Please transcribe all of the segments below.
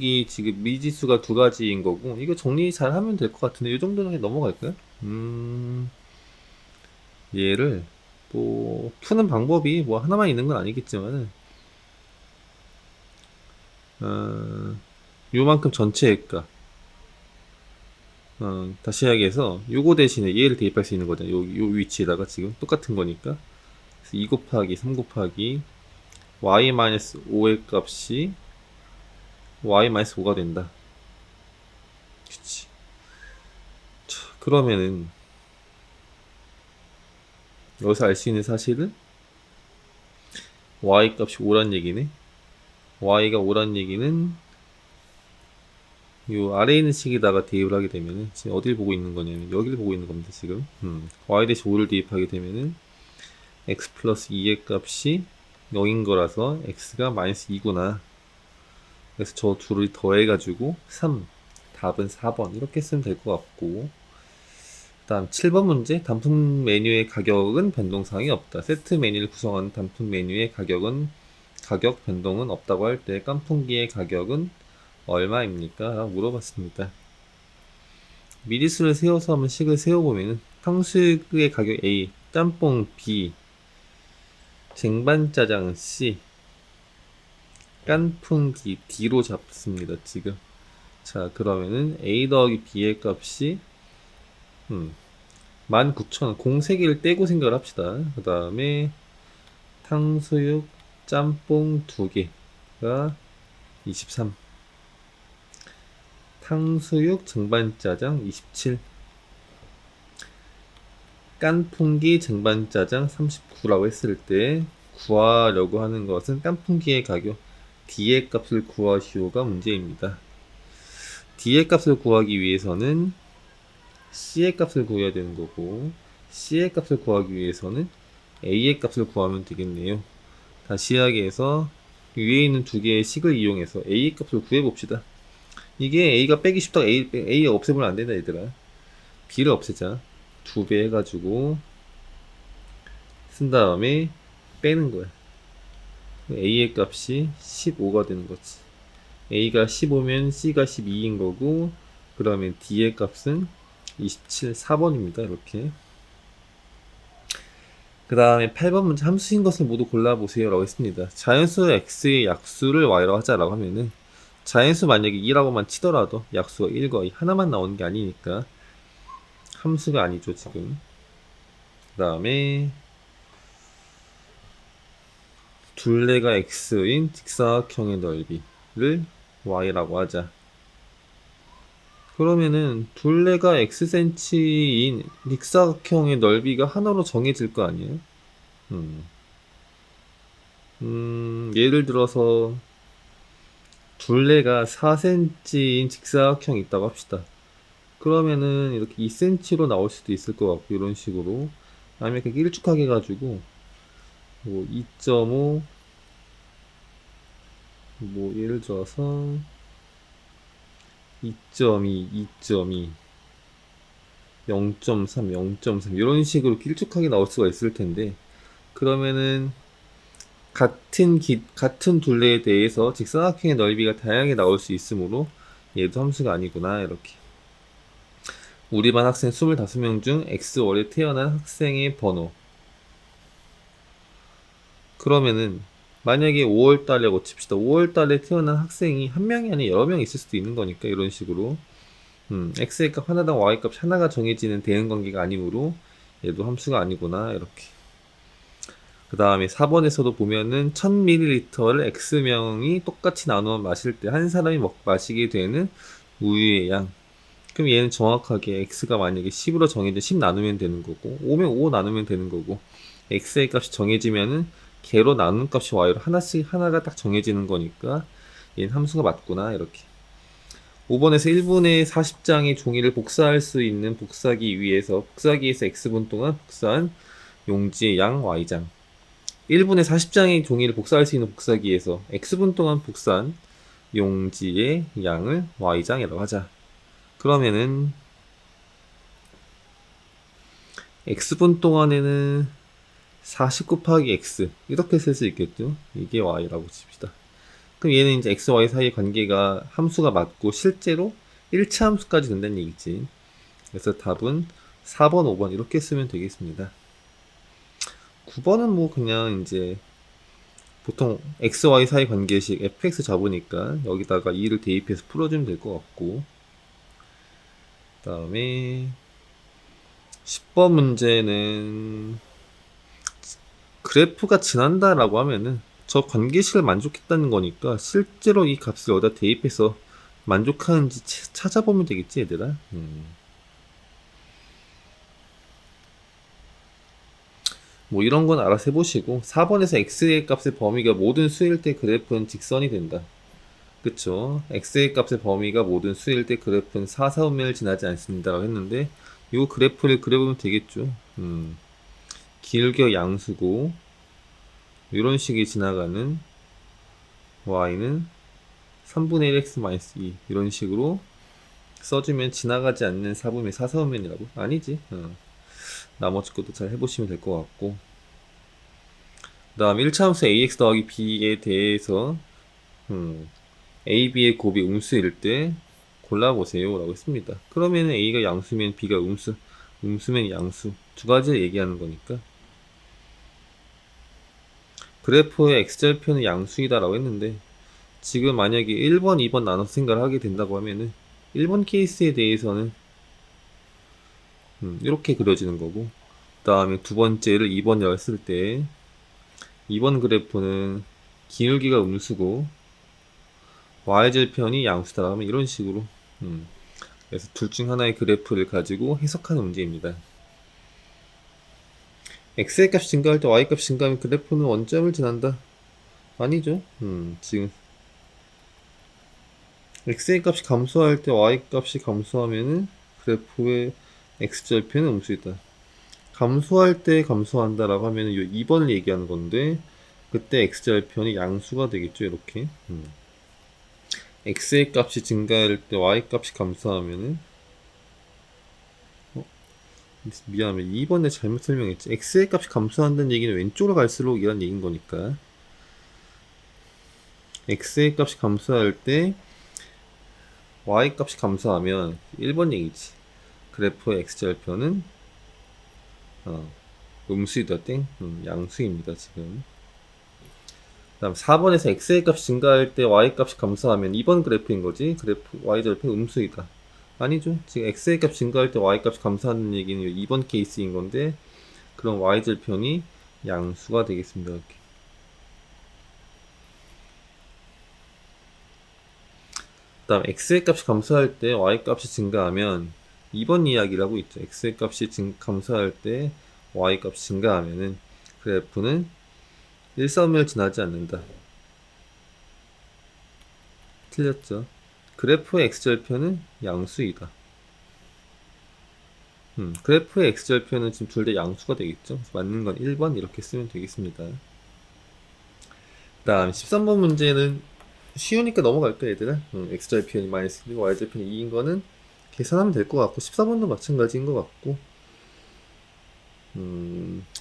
이 지금 미지수가 두 가지인 거고, 이거 정리 잘 하면 될 것 같은데 이 정도는 그냥 넘어갈까요? 얘를 뭐 푸는 방법이 뭐 하나만 있는 건 아니겠지만은 요만큼 전체 값 다시 하기해서 요거 대신에 얘를 대입할 수 있는 거잖아요. 요 위치에다가 지금 똑같은 거니까. 그래서 2 곱하기 3 곱하기 y-5의 값이 y-5가 된다. 그치. 자, 그러면은 여기서 알 수 있는 사실은 y 값이 5란 얘기네. y가 5란 얘기는 요 아래에 있는 식에다가 대입을 하게 되면은 지금 어딜 보고 있는 거냐면 여기를 보고 있는 겁니다. 지금 y 대신 5를 대입하게 되면은 x 플러스 2의 값이 0인 거라서 x가 마이너스 2구나. 그래서 저 둘을 더해가지고 3, 답은 4번 이렇게 쓰면 될 것 같고, 그 다음 7번 문제, 단품 메뉴의 가격은 변동사항이 없다. 세트 메뉴를 구성하는 단품 메뉴의 가격 변동은 없다고 할 때 깐풍기의 가격은 얼마입니까? 라고 물어봤습니다. 미리수를 세워서 한번 식을 세워보면은 탕수육의 가격 A, 짬뽕 B, 쟁반짜장 C, 깐풍기 D로 잡습니다. 지금. 자, 그러면은 A 더하기 B의 값이 19,000원. 공세기를 떼고 생각을 합시다. 그 다음에 탕수육, 짬뽕 2개가 23, 탕수육, 쟁반짜장 27, 깐풍기, 쟁반짜장 39라고 했을 때 구하려고 하는 것은 깐풍기의 가격 D의 값을 구하시오가 문제입니다. D의 값을 구하기 위해서는 C의 값을 구해야 되는 거고, C의 값을 구하기 위해서는 A의 값을 구하면 되겠네요. 다시 이야기해서 위에 있는 두 개의 식을 이용해서 A의 값을 구해봅시다. 이게 A가 빼기 쉽다고 A 없애보면 안 된다 얘들아. B를 없애자. 2배 해가지고 쓴 다음에 빼는 거야. A의 값이 15가 되는 거지. A가 15면 C가 12인 거고, 그러면 D의 값은 27, 4번입니다. 이렇게. 그 다음에 8번 문제, 함수인 것을 모두 골라보세요 라고 했습니다. 자연수 x의 약수를 y라고 하자라고 하면은, 자연수 만약에 2라고만 치더라도 약수가 1과 2 하나만 나오는 게 아니니까 함수가 아니죠 지금. 그 다음에 둘레가 x인 직사각형의 넓이를 y라고 하자. 그러면은 둘레가 xcm인 직사각형의 넓이가 하나로 정해질 거 아니에요? 예를 들어서 둘레가 4cm인 직사각형이 있다고 합시다. 그러면은 이렇게 2cm로 나올 수도 있을 것 같고, 이런 식으로. 아니면 그렇게 일축하게 해가지고 뭐 2.5, 뭐 예를 들어서 2.2, 2.2, 0.3, 0.3 이런 식으로 길쭉하게 나올 수가 있을 텐데, 그러면은 같은 둘레에 대해서 직사각형의 넓이가 다양하게 나올 수 있으므로 얘도 함수가 아니구나. 이렇게. 우리 반 학생 25명 중 X월에 태어난 학생의 번호. 그러면은 만약에 5월달이라고 칩시다. 5월달에 태어난 학생이 한 명이 아니라 여러 명 있을 수도 있는 거니까, 이런 식으로 x의 값 하나당 y 값 하나가 정해지는 대응관계가 아니므로 얘도 함수가 아니구나. 이렇게. 그 다음에 4번에서도 보면은 1000ml를 x명이 똑같이 나누어 마실 때 한 사람이 마시게 되는 우유의 양. 그럼 얘는 정확하게 x가 만약에 10으로 정해져 10 나누면 되는 거고, 5면 5 나누면 되는 거고, x의 값이 정해지면은 개로 나눈 값이 y로 하나가 딱 정해지는 거니까 얘는 함수가 맞구나. 이렇게. 5번에서 1분의 40장의 종이를 복사할 수 있는 복사기 위에서 복사기에서 x분 동안 복사한 용지의 양 y장. 1분의 40장의 종이를 복사할 수 있는 복사기에서 x분 동안 복사한 용지의 양을 y장이라고 하자. 그러면은 x분 동안에는 40 곱하기 x 이렇게 쓸 수 있겠죠. 이게 y라고 칩시다. 그럼 얘는 이제 x, y 사이의 관계가 함수가 맞고 실제로 1차 함수까지 된다는 얘기지. 그래서 답은 4번, 5번 이렇게 쓰면 되겠습니다. 9번은 뭐 그냥 이제 보통 x, y 사이 관계식 fx 잡으니까 여기다가 2를 대입해서 풀어주면 될 것 같고, 그 다음에 10번 문제는 그래프가 지난다라고 하면은 저 관계식을 만족했다는 거니까 실제로 이 값을 여기다 대입해서 만족하는지 찾아보면 되겠지, 얘들아. 뭐 이런 건 알아서 해보시고, 4번에서 x의 값의 범위가 모든 수일 때 그래프는 직선이 된다. 그쵸? x의 값의 범위가 모든 수일 때 그래프는 4, 4분면을 지나지 않습니다라고 했는데, 이 그래프를 그려보면 되겠죠. 길게 양수고 이런 식이 지나가는 y는 3분의 1x-2 이런 식으로 써주면 지나가지 않는 4분의 4, 4분면이라고? 아니지. 나머지 것도 잘 해보시면 될 것 같고, 그 다음 1차 함수 ax 더하기 b에 대해서 a, b의 곱이 음수일 때 골라보세요 라고 했습니다. 그러면 a가 양수면 b가 음수면 양수 두 가지를 얘기하는 거니까, 그래프의 x절편은 양수이다 라고 했는데, 지금 만약에 1번, 2번 나눠서 생각을 하게 된다고 하면은 1번 케이스에 대해서는 이렇게 그려지는 거고, 그 다음에 두 번째를 2번이라고 했을 때 2번 그래프는 기울기가 음수고 y절편이 양수다 하면 이런 식으로, 그래서 둘 중 하나의 그래프를 가지고 해석하는 문제입니다. x의 값이 증가할 때 y 값이 증가하면 그래프는 원점을 지난다? 아니죠. 지금 x의 값이 감소할 때 y 값이 감소하면은 그래프의 x절편은 음수이다. 감소할 때 감소한다라고 하면은 이 2번을 얘기하는 건데, 그때 x절편이 양수가 되겠죠. 이렇게 x의 값이 증가할 때 y 값이 감소하면은, 미안해, 2번에 잘못 설명했지. x의 값이 감소한다는 얘기는 왼쪽으로 갈수록 이란 얘기인 거니까, x의 값이 감소할 때 y 값이 감소하면 1번 얘기지. 그래프의 x절편은 음수이다 땡, 양수입니다 지금. 다음 4번에서 x의 값이 증가할 때 y 값이 감소하면 2번 그래프인 거지. 그래프 y절편 음수이다. 아니죠. 지금 x의 값 증가할 때 y 값이 감소하는 얘기는 2번 케이스인 건데, 그럼 y절편이 양수가 되겠습니다. 이렇게. 다음 x의 값이 감소할 때 y 값이 증가하면 2번 이야기라고 있죠. x의 값이 감소할 때 y 값이 증가하면은 그래프는 1,3을 지나지 않는다. 틀렸죠. 그래프의 x절편은 양수이다. 그래프의 x절편은 지금 둘 다 양수가 되겠죠. 그래서 맞는 건 1번 이렇게 쓰면 되겠습니다. 다음 13번 문제는 쉬우니까 넘어갈까 얘들아? x절편이 마이너스 1이고 y절편이 2인 거는 계산하면 될 것 같고, 14번도 마찬가지인 것 같고,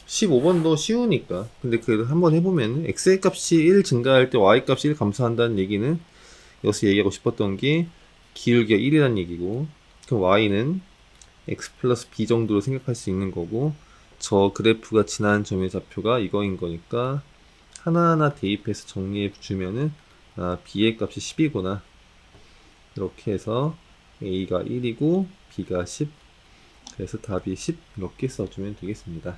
15번도 쉬우니까. 근데 그래도 한번 해보면 x의 값이 1 증가할 때 y 값이 1 감소한다는 얘기는, 여기서 얘기하고 싶었던 게 기울기가 1이라는 얘기고, 그럼 y는 x 플러스 b 정도로 생각할 수 있는 거고, 저 그래프가 지난 점의 좌표가 이거인 거니까 하나하나 대입해서 정리해 주면은 b의 값이 10이구나 이렇게 해서 a가 1이고 b가 10, 그래서 답이 10 이렇게 써주면 되겠습니다.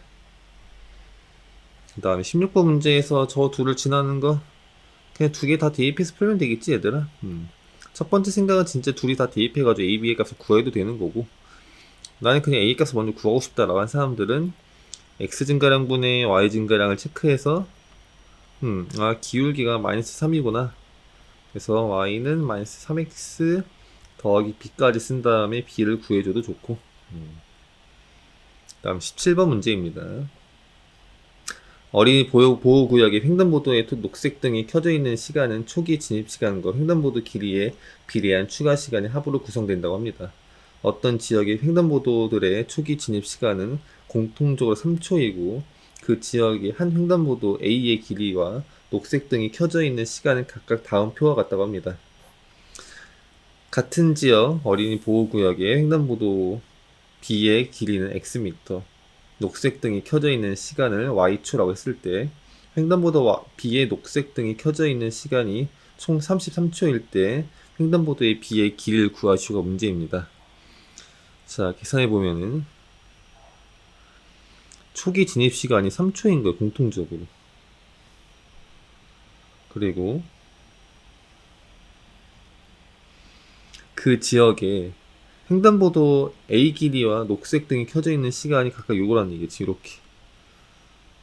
그 다음에 16번 문제에서 저 둘을 지나는 거 그냥 두 개 다 대입해서 풀면 되겠지 얘들아. 첫 번째 생각은 진짜 둘이 다 대입해가지고 a, b의 값을 구해도 되는 거고, 나는 그냥 a 값을 먼저 구하고 싶다라고 한 사람들은 x 증가량분의 y 증가량을 체크해서 기울기가 마이너스 3이구나. 그래서 y는 마이너스 3x 더하기 b까지 쓴 다음에 b를 구해줘도 좋고. 다음 17번 문제입니다. 어린이 보호구역에 횡단보도에 녹색 등이 켜져 있는 시간은 초기 진입 시간과 횡단보도 길이에 비례한 추가 시간의 합으로 구성된다고 합니다. 어떤 지역의 횡단보도들의 초기 진입 시간은 공통적으로 3초이고 그 지역의 한 횡단보도 A의 길이와 녹색 등이 켜져 있는 시간은 각각 다음 표와 같다고 합니다. 같은 지역 어린이 보호구역의 횡단보도 B의 길이는 X미터, 녹색 등이 켜져 있는 시간을 Y초라고 했을 때 횡단보도 B의 녹색 등이 켜져 있는 시간이 총 33초일 때 횡단보도의 B의 길이를 구하시오가 문제입니다. 자, 계산해 보면은 초기 진입 시간이 3초인 거예요, 공통적으로. 그리고 그 지역에 횡단보도 A 길이와 녹색 등이 켜져 있는 시간이 각각 요거라는 얘기지, 이렇게.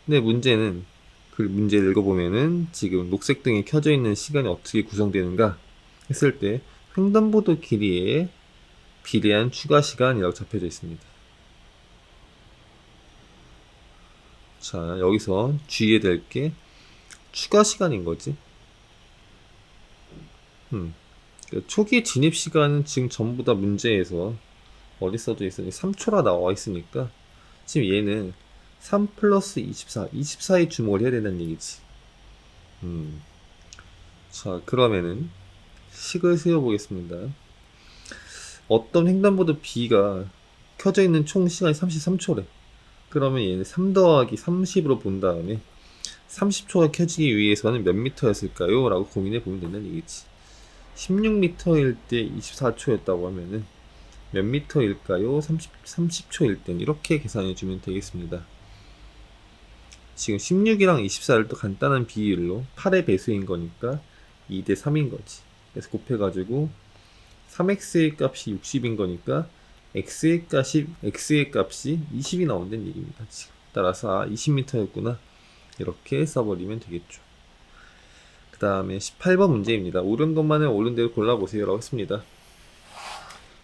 근데 문제는 그 문제를 읽어보면은 지금 녹색 등이 켜져 있는 시간이 어떻게 구성되는가 했을 때 횡단보도 길이에 비례한 추가 시간이라고 잡혀져 있습니다. 자, 여기서 주의해야 될 게 추가 시간인 거지. 초기 진입 시간은 지금 전부 다 문제에서 어디 써져 있으니 3초라 나와 있으니까 지금 얘는 3 플러스 24, 24에 주목을 해야 된다는 얘기지. 자, 그러면은 식을 세워보겠습니다. 어떤 횡단보도 B가 켜져 있는 총 시간이 33초래. 그러면 얘는 3 더하기 30으로 본 다음에 30초가 켜지기 위해서는 몇 미터였을까요? 라고 고민해 보면 된다는 얘기지. 16m일 때 24초였다고 하면은 몇 미터일까요? 30초일 땐 이렇게 계산해 주면 되겠습니다. 지금 16이랑 24를 또 간단한 비율로 8의 배수인 거니까 2대 3인 거지. 그래서 곱해가지고 3x의 값이 60인 거니까 x의 값이 20이 나온다는 얘기입니다. 지금. 따라서 20m였구나. 이렇게 써버리면 되겠죠. 그 다음에 18번 문제입니다. 옳은 것만을 옳은 대로 골라보세요 라고 했습니다.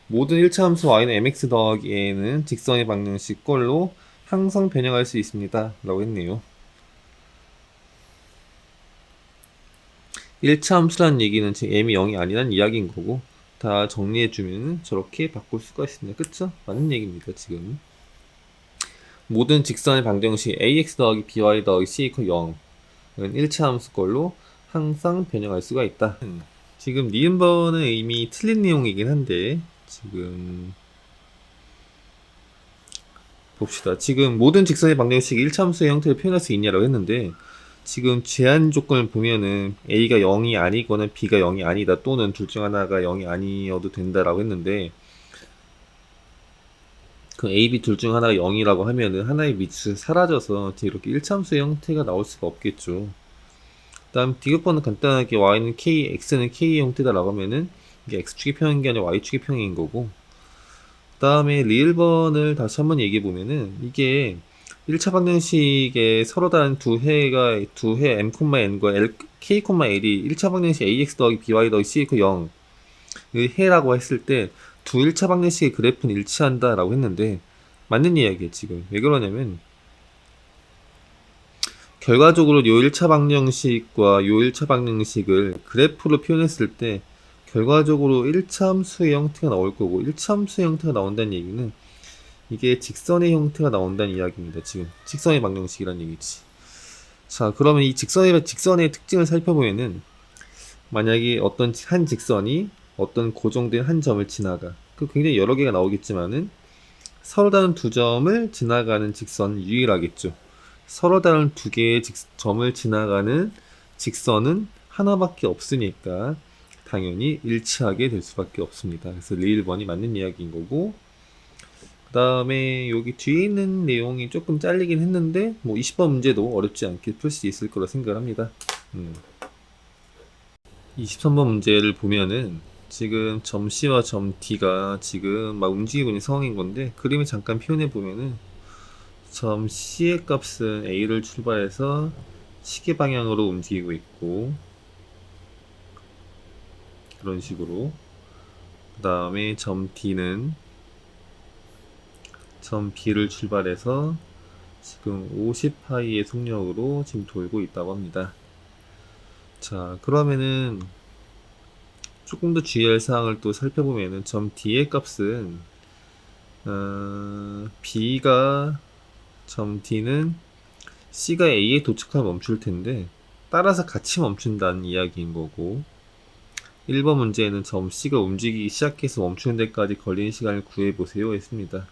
모든 1차 함수 y는 mx 더하기 a는 직선의 방정식 꼴로 항상 변형할 수 있습니다 라고 했네요. 1차 함수라는 얘기는 지금 m이 0이 아니란 이야기인 거고 다 정리해주면 저렇게 바꿀 수가 있습니다. 그쵸? 맞는 얘기입니다. 지금 모든 직선의 방정식 ax 더하기 by 더하기 c 이퀄 0은 1차 함수 꼴로 항상 변형할 수가 있다. 지금 니은번은 이미 틀린 내용이긴 한데 지금 봅시다. 지금 모든 직선의 방정식이 1차 함수의 형태를 표현할 수 있냐라고 했는데 지금 제한 조건을 보면은 a가 0이 아니거나 b가 0이 아니다 또는 둘 중 하나가 0이 아니어도 된다라고 했는데 그 a, b 둘 중 하나가 0이라고 하면은 하나의 밑수 사라져서 이렇게 1차 함수의 형태가 나올 수가 없겠죠. 다음 디귿번은 간단하게 y는 k, x는 k의 형태다라고 하면은 이게 x축의 평행인 게 아니라 y축의 평행인 거고 그 다음에 리을번을 다시 한번 얘기해 보면은 이게 1차 방정식에 서로 다른 두 해 m,n과 k, l이 1차 방정식 ax 더하기 by 더하기 c 그 0의 해라고 했을 때 두 1차 방정식의 그래프는 일치한다 라고 했는데 맞는 이야기예요. 지금 왜 그러냐면 결과적으로 요 1차 방정식과 요 1차 방정식을 그래프로 표현했을 때 결과적으로 1차 함수의 형태가 나올 거고 1차 함수의 형태가 나온다는 얘기는 이게 직선의 형태가 나온다는 이야기입니다. 지금 직선의 방정식이란 얘기지. 자, 그러면 이 직선의 특징을 살펴보면은 만약에 어떤 한 직선이 어떤 고정된 한 점을 지나가 그 굉장히 여러 개가 나오겠지만은 서로 다른 두 점을 지나가는 직선은 유일하겠죠. 서로 다른 두 개의 점을 지나가는 직선은 하나밖에 없으니까 당연히 일치하게 될 수밖에 없습니다. 그래서 리을번이 맞는 이야기인 거고 그 다음에 여기 뒤에 있는 내용이 조금 잘리긴 했는데 뭐 20번 문제도 어렵지 않게 풀 수 있을 거라 생각합니다. 23번 문제를 보면은 지금 점 C와 점 D가 지금 막 움직이고 있는 상황인 건데 그림을 잠깐 표현해 보면은 점 C의 값은 A를 출발해서 시계 방향으로 움직이고 있고 그런 식으로 그 다음에 점 D는 점 B를 출발해서 지금 50파이의 속력으로 지금 돌고 있다고 합니다. 자, 그러면은 조금 더 주의할 사항을 또 살펴보면은 점 D의 값은 B가 점 D는 C가 A에 도착하면 멈출 텐데 따라서 같이 멈춘다는 이야기인 거고, 1번 문제에는 점 C가 움직이기 시작해서 멈추는 데까지 걸리는 시간을 구해보세요 했습니다.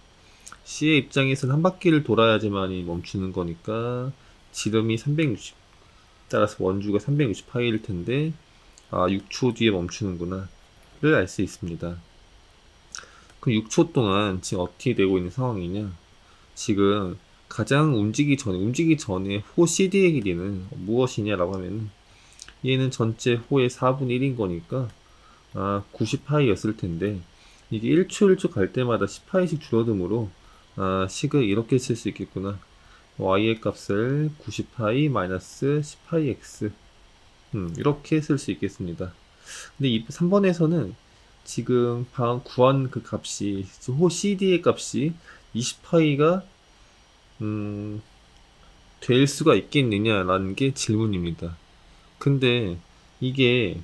C의 입장에서는 한 바퀴를 돌아야지만이 멈추는 거니까 지름이 360, 따라서 원주가 360파이일 텐데 6초 뒤에 멈추는구나 를 알 수 있습니다. 그럼 6초 동안 지금 어떻게 되고 있는 상황이냐? 지금 가장 움직이기 전에 호 CD의 길이는 무엇이냐라고 하면 얘는 전체 호의 4분의 1인 거니까 90파이였을 텐데 이게 1초 1초 갈 때마다 10파이씩 줄어들므로 식을 이렇게 쓸 수 있겠구나. y의 값을 90파이 마이너스 10파이 x 이렇게 쓸 수 있겠습니다. 근데 이 3번에서는 지금 방금 구한 그 값이 호 CD의 값이 20파이가 될 수가 있겠느냐라는 게 질문입니다. 근데 이게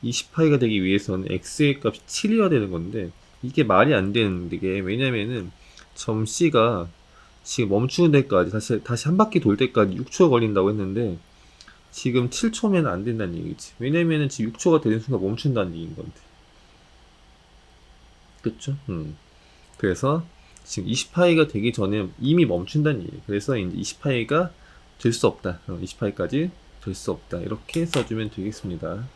20파이가 되기 위해서는 x의 값이 7이어야 되는 건데 이게 말이 안 되는 게, 왜냐면은 점 C가 지금 멈추는 데까지 다시 한 바퀴 돌 때까지 6초가 걸린다고 했는데 지금 7초면 안 된다는 얘기지. 왜냐면은 지금 6초가 되는 순간 멈춘다는 얘기인 건데. 그쵸? 그래서 지금 20파이가 되기 전에 이미 멈춘다는 얘기예요. 그래서 이제 20파이가 될 수 없다. 20파이까지 될 수 없다. 이렇게 써주면 되겠습니다.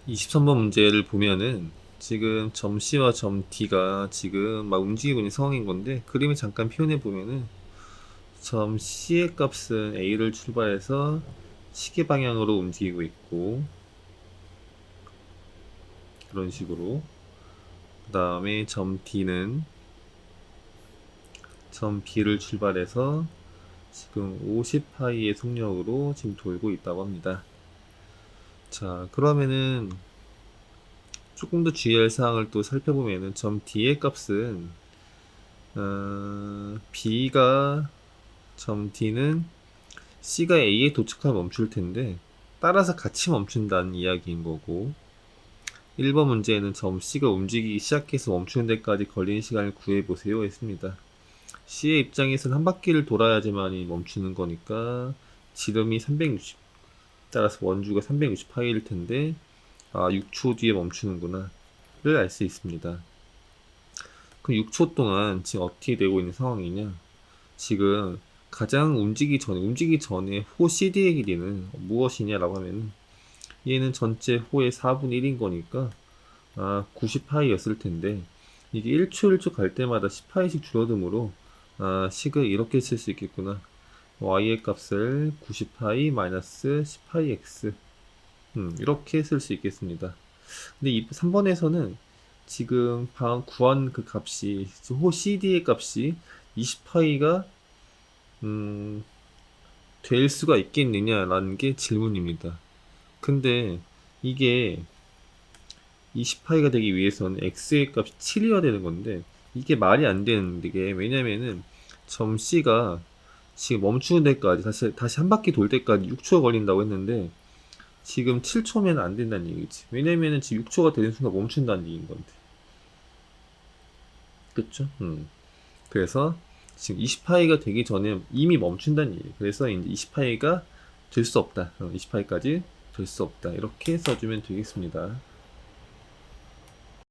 23번 문제를 보면은 지금 점 C와 점 D가 지금 막 움직이고 있는 상황인 건데 그림을 잠깐 표현해 보면은 점 C의 값은 A를 출발해서 시계 방향으로 움직이고 있고 그런 식으로 그 다음에 점 D는 점 B를 출발해서 지금 50파이의 속력으로 지금 돌고 있다고 합니다. 자, 그러면은 조금 더 주의할 사항을 또 살펴보면은 점 D의 값은 B가 점 D는 C가 A에 도착하면 멈출 텐데 따라서 같이 멈춘다는 이야기인 거고 1번 문제에는 점 C가 움직이기 시작해서 멈추는 데까지 걸리는 시간을 구해보세요 했습니다. C의 입장에서는 한 바퀴를 돌아야지만이 멈추는 거니까 지름이 360 따라서 원주가 360파이일 텐데 6초 뒤에 멈추는구나 를 알 수 있습니다. 그럼 6초 동안 지금 어떻게 되고 있는 상황이냐? 지금 가장 움직이기 전에 호 CD의 길이는 무엇이냐라고 하면은 얘는 전체 호의 4분의 1인 거니까 90파이였을 텐데 이게 1초 1초 갈 때마다 10파이씩 줄어들므로 식을 이렇게 쓸 수 있겠구나. y의 값을 90파이 마이너스 10파이 x 이렇게 쓸 수 있겠습니다. 근데 이 3번에서는 지금 방금 구한 그 값이 호 CD의 값이 20파이가 될 수가 있겠느냐라는 게 질문입니다. 근데 이게 20파이가 되기 위해서는 x의 값이 7이어야 되는 건데 이게 말이 안 되는 게 왜냐면은 점 C가 지금 멈추는 데까지 다시 한 바퀴 돌 때까지 6초가 걸린다고 했는데 지금 7초면 안 된다는 얘기지. 왜냐면은 지금 6초가 되는 순간 멈춘다는 얘기인 건데. 그쵸? 그래서 지금 20파이가 되기 전에 이미 멈춘다는 얘기예요. 그래서 이제 20파이가 될 수 없다. 20파이까지 될 수 없다. 이렇게 써주면 되겠습니다.